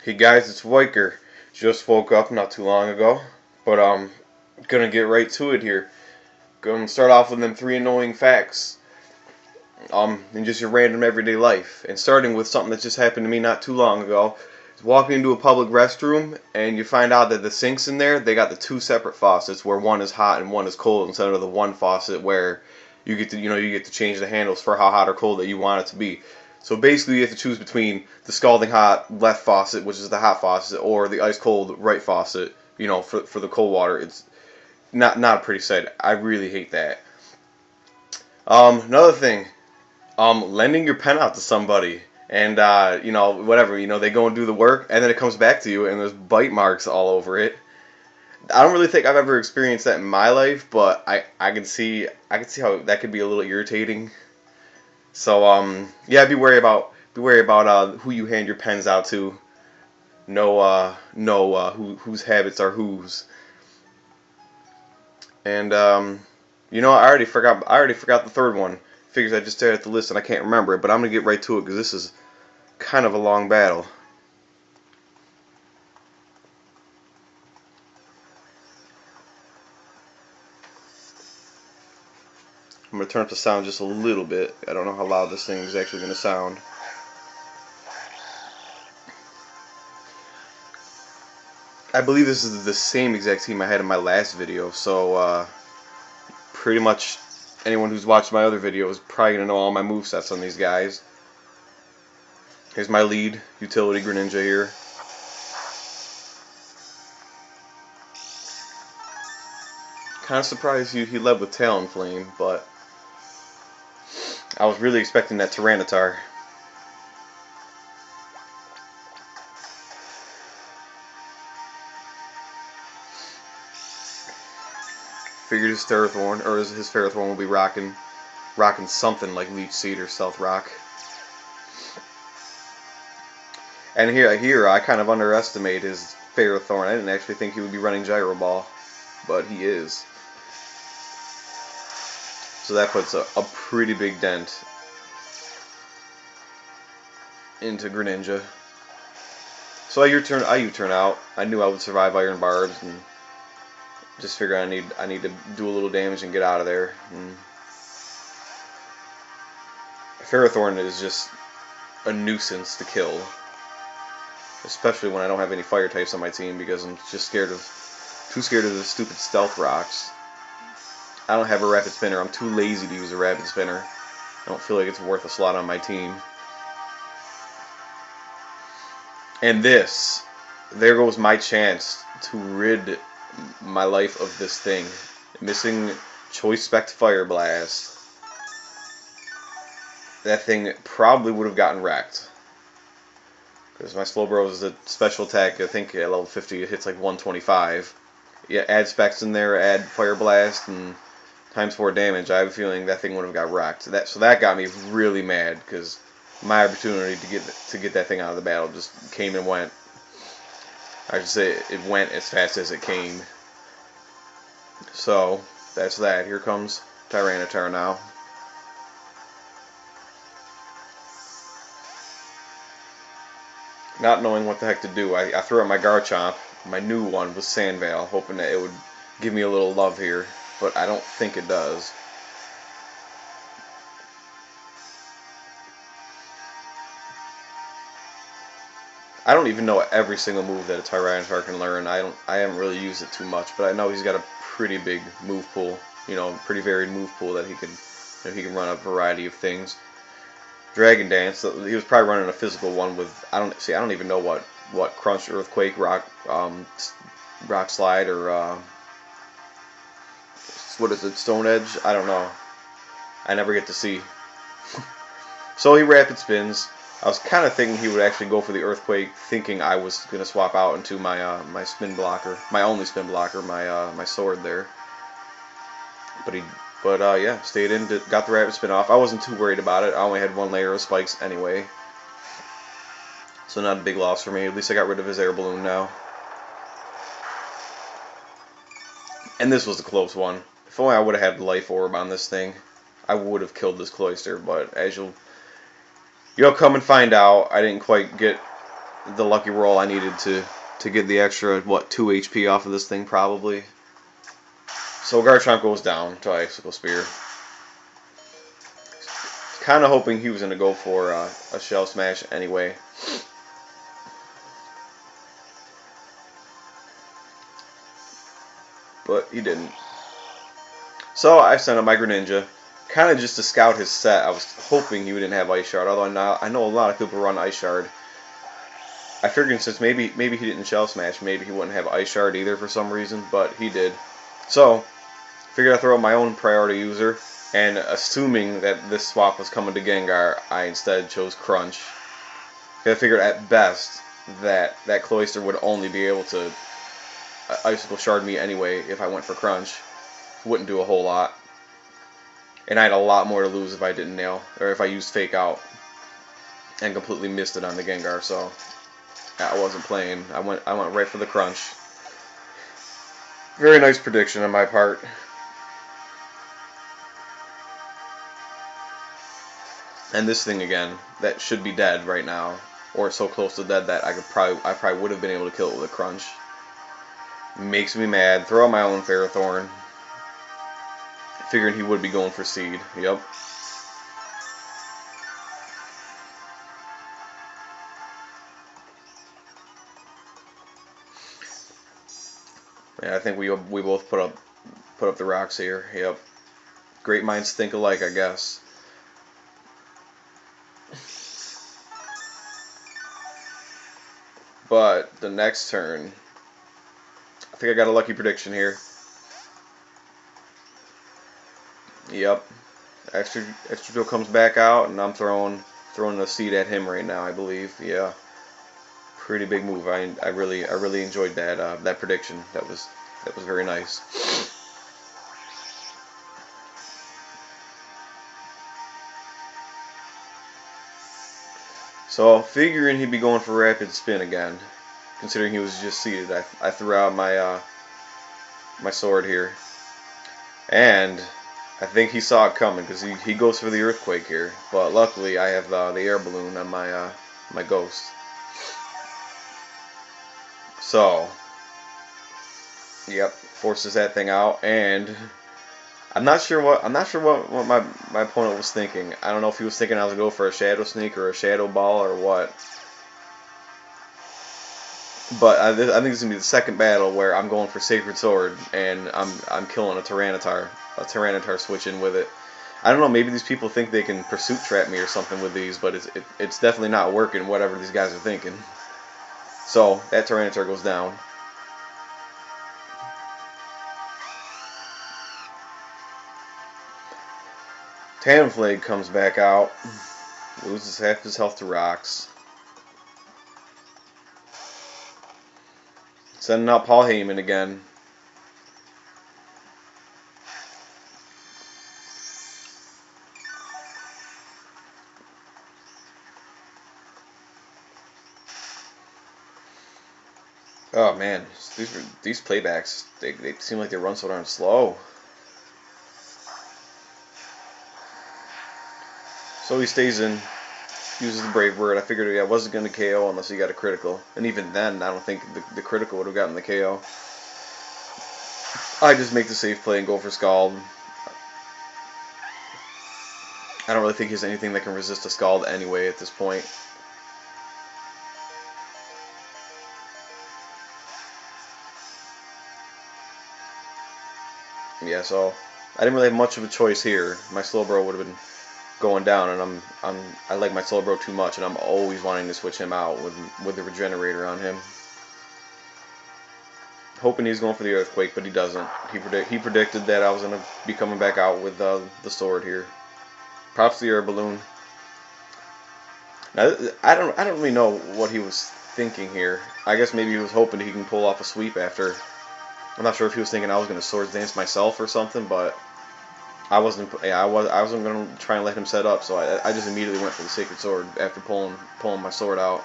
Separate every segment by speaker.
Speaker 1: Hey guys, it's Wiker. Just woke up not too long ago, but gonna get right to it here. Gonna start off with them 3 annoying facts, in just your random everyday life, and starting with something that just happened to me not too long ago. I was walking into a public restroom, and you find out that the sinks in there, they got the 2 separate faucets where one is hot and one is cold, instead of the one faucet where you get to change the handles for how hot or cold that you want it to be. So basically, you have to choose between the scalding hot left faucet, which is the hot faucet, or the ice cold right faucet. For the cold water. It's not a pretty sight. I really hate that. Another thing, lending your pen out to somebody, and whatever, they go and do the work, and then it comes back to you, and there's bite marks all over it. I don't really think I've ever experienced that in my life, but I can see how that could be a little irritating. So yeah, be wary about who you hand your pens out to. Know whose habits are whose. And I already forgot the third one. Figures I just stared at the list and I can't remember it, but I'm gonna get right to it because this is kind of a long battle. I'm going to turn up the sound just a little bit. I don't know how loud this thing is actually going to sound. I believe this is the same exact team I had in my last video, so pretty much anyone who's watched my other video is probably going to know all my movesets on these guys. Here's my lead, utility Greninja here. Kind of surprised he led with Talonflame, but I was really expecting that Tyranitar. Figured his Ferrothorn, or his Ferrothorn will be rocking something like Leech Seed or Stealth Rock. And here I kind of underestimate his Ferrothorn. I didn't actually think he would be running Gyro Ball, but he is. So that puts a pretty big dent into Greninja. So I U-turn out. I knew I would survive Iron Barbs, and just figured I need to do a little damage and get out of there. And Ferrothorn is just a nuisance to kill, especially when I don't have any fire types on my team because I'm just too scared of the stupid stealth rocks. I don't have a rapid spinner. I'm too lazy to use a rapid spinner. I don't feel like it's worth a slot on my team. And there goes my chance to rid my life of this thing. Missing Choice Spec Fire Blast. That thing probably would have gotten wrecked. Because my Slowbro is a special attack. I think at level 50 it hits like 125. Yeah, add specs in there, add Fire Blast, and times 4 damage. I have a feeling that thing would have got wrecked. So that got me really mad because my opportunity to get that thing out of the battle just came and went. I should say it went as fast as it came. So that's that. Here comes Tyranitar now. Not knowing what the heck to do, I threw out my Garchomp, my new one with Sandvale, hoping that it would give me a little love here, but I don't think it does. I don't even know every single move that a Tyranitar can learn. I haven't really used it too much, but I know he's got a pretty big move pool, pretty varied move pool that he can run a variety of things. Dragon Dance, he was probably running a physical one with I don't even know what Crunch, Earthquake, Rock Slide, or what is it, Stone Edge? I don't know. I never get to see. So he rapid spins. I was kind of thinking he would actually go for the Earthquake, thinking I was going to swap out into my my spin blocker, my only spin blocker, my sword there. But yeah, stayed in, got the rapid spin off. I wasn't too worried about it. I only had 1 layer of spikes anyway, so not a big loss for me. At least I got rid of his air balloon now. And this was a close one. If only I would have had Life Orb on this thing, I would have killed this Cloyster. But as you'll come and find out, I didn't quite get the lucky roll I needed to get the extra, what, 2 HP off of this thing probably. So Garchomp goes down to Icicle Spear. Kind of hoping he was going to go for a Shell Smash anyway. But he didn't. So I sent up my Greninja, kind of just to scout his set. I was hoping he didn't have Ice Shard, although I know a lot of people run Ice Shard. I figured since maybe he didn't Shell Smash, maybe he wouldn't have Ice Shard either for some reason, but he did. So, figured I'd throw out my own priority user, and assuming that this swap was coming to Gengar, I instead chose Crunch. I figured at best that Cloyster would only be able to Icicle Shard me anyway if I went for Crunch. Wouldn't do a whole lot. And I had a lot more to lose if I didn't nail, or if I used Fake Out and completely missed it on the Gengar, so I wasn't playing. I went right for the Crunch. Very nice prediction on my part. And this thing again, that should be dead right now, or so close to dead that I probably would have been able to kill it with a Crunch. Makes me mad. Throw out my own Ferrothorn. Figuring he would be going for Seed. Yep. Yeah, I think we both put up the rocks here. Yep. Great minds think alike, I guess. But the next turn, I think I got a lucky prediction here. Yep. Extra Drill comes back out, and I'm throwing a Seed at him right now, I believe. Yeah. Pretty big move. I really enjoyed that prediction. That was very nice. So figuring he'd be going for Rapid Spin again, considering he was just seated, I threw out my my sword here, and I think he saw it coming because he goes for the Earthquake here. But luckily I have the air balloon on my my Ghost. So, yep, forces that thing out, and I'm not sure what my opponent was thinking. I don't know if he was thinking I was gonna go for a Shadow Sneak or a Shadow Ball or what. But I think this is gonna be the second battle where I'm going for Sacred Sword and I'm killing a Tyranitar switch in with it. I don't know. Maybe these people think they can Pursuit Trap me or something with these, but it's definitely not working. Whatever these guys are thinking. So, that Tyranitar goes down. Talonflame comes back out. Loses half his health to rocks. Sending out Paul Heyman again. Oh man, these playbacks, they seem like they run so darn slow. So he stays in, uses the Brave Bird. I figured I wasn't going to KO unless he got a critical. And even then, I don't think the critical would have gotten the KO. I just make the safe play and go for Scald. I don't really think he has anything that can resist a Scald anyway at this point. Yeah, so I didn't really have much of a choice here. My Slowbro would have been going down, and I like my Slowbro too much, and I'm always wanting to switch him out with the Regenerator on him. Hoping he's going for the Earthquake, but he doesn't. He predicted that I was gonna be coming back out with the sword here. Props to the Air Balloon. Now I don't really know what he was thinking here. I guess maybe he was hoping he can pull off a sweep after. I'm not sure if he was thinking I was gonna Swords Dance myself or something, but I wasn't. Yeah, I wasn't gonna try and let him set up, so I just immediately went for the Sacred Sword after pulling my sword out.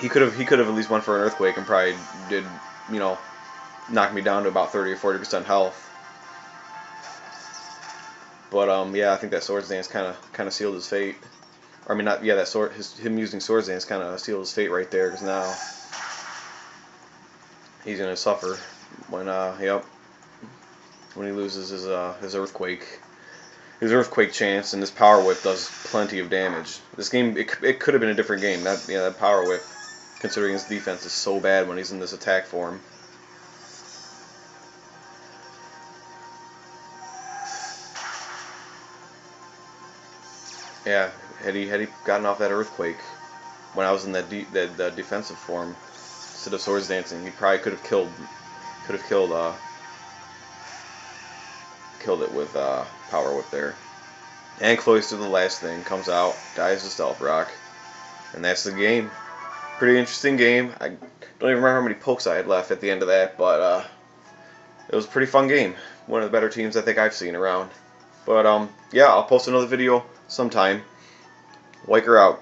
Speaker 1: He could have at least went for an Earthquake and probably did, you know, knock me down to about 30 or 40% health. But yeah, I think that Swords Dance kind of sealed his fate. Or, I mean, not, yeah, that sword, him using Swords Dance kind of sealed his fate right there, because now he's going to suffer when, yep, when he loses his Earthquake. His Earthquake chance and his Power Whip does plenty of damage. This game, it could have been a different game. That Power Whip, considering his defense is so bad when he's in this attack form. Yeah, had he gotten off that Earthquake when I was in that defensive form instead of Swords Dancing, he probably could have killed it with Power Whip there. And Cloyster, the last thing, comes out, dies to Stealth Rock, and that's the game. Pretty interesting game. I don't even remember how many pokes I had left at the end of that, but it was a pretty fun game. One of the better teams I think I've seen around. But yeah, I'll post another video sometime. Wiker out.